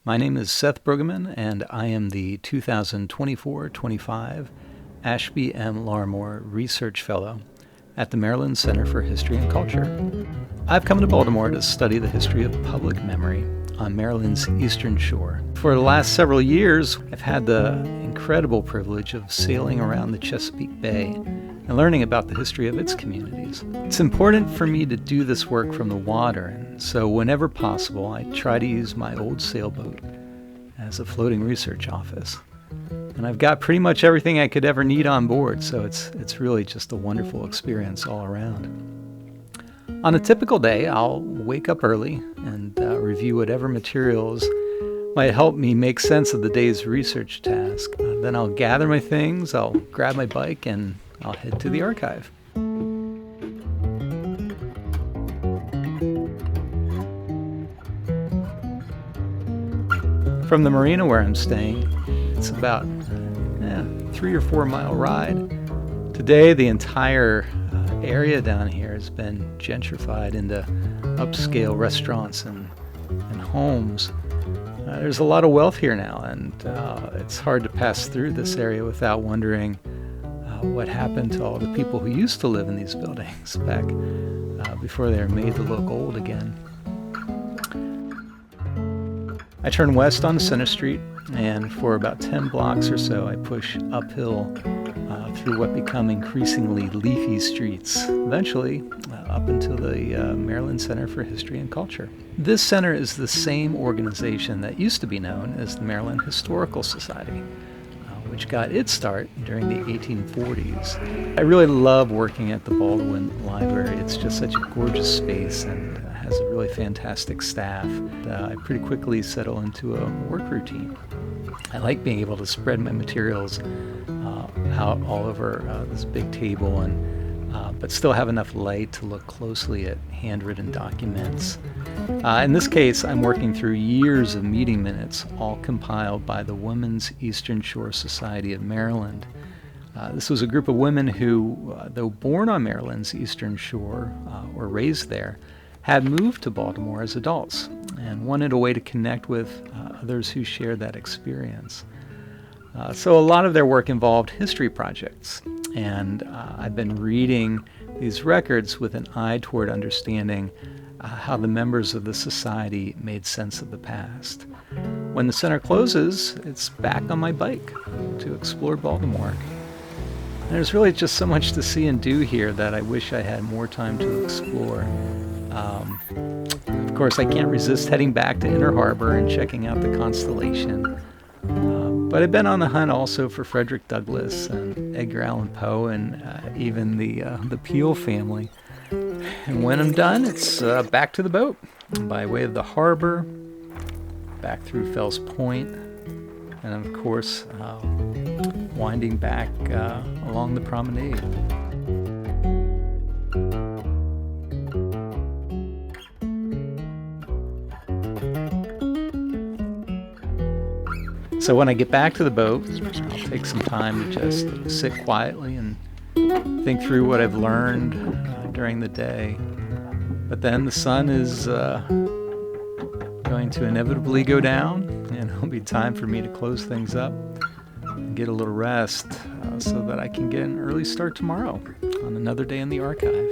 My name is Seth Bruggeman, and I am the 2024-25 Ashby M. Larmore Research Fellow at the Maryland Center for History and Culture. I've come to Baltimore to study the history of public memory on Maryland's Eastern Shore. For the last several years, I've had the incredible privilege of sailing around the Chesapeake Bay and learning about the history of its communities. It's important for me to do this work from the water, and so whenever possible, I try to use my old sailboat as a floating research office. And I've got pretty much everything I could ever need on board, so it's really just a wonderful experience all around. On a typical day, I'll wake up early and review whatever materials might help me make sense of the day's research task. Then I'll gather my things, I'll grab my bike, and I'll head to the archive. From the marina where I'm staying, it's about 3 or 4 mile ride. Today, the entire area down here has been gentrified into upscale restaurants and homes. There's a lot of wealth here now, and it's hard to pass through this area without wondering what happened to all the people who used to live in these buildings back before they were made to look old again. I turn west on Center Street, and for about 10 blocks or so, I push uphill through what become increasingly leafy streets, eventually up until the Maryland Center for History and Culture. This center is the same organization that used to be known as the Maryland Historical Society, which got its start during the 1840s. I really love working at the Baldwin Library. It's just such a gorgeous space and has a really fantastic staff. I pretty quickly settle into a work routine. I like being able to spread my materials out all over this big table, but still have enough light to look closely at handwritten documents. In this case, I'm working through years of meeting minutes, all compiled by the Women's Eastern Shore Society of Maryland. This was a group of women who, though born on Maryland's Eastern Shore or raised there, had moved to Baltimore as adults and wanted a way to connect with others who shared that experience. So a lot of their work involved history projects, and I've been reading these records with an eye toward understanding how the members of the society made sense of the past. When the center closes, it's back on my bike to explore Baltimore. And there's really just so much to see and do here that I wish I had more time to explore. Of course, I can't resist heading back to Inner Harbor and checking out the Constellation. But I've been on the hunt also for Frederick Douglass and Edgar Allan Poe and even the Peel family. And when I'm done, it's back to the boat by way of the harbor, back through Fells Point, and of course, winding back along the promenade. So when I get back to the boat, I'll take some time to just sit quietly and think through what I've learned during the day. But then the sun is going to inevitably go down, and it'll be time for me to close things up and get a little rest so that I can get an early start tomorrow on another day in the archive.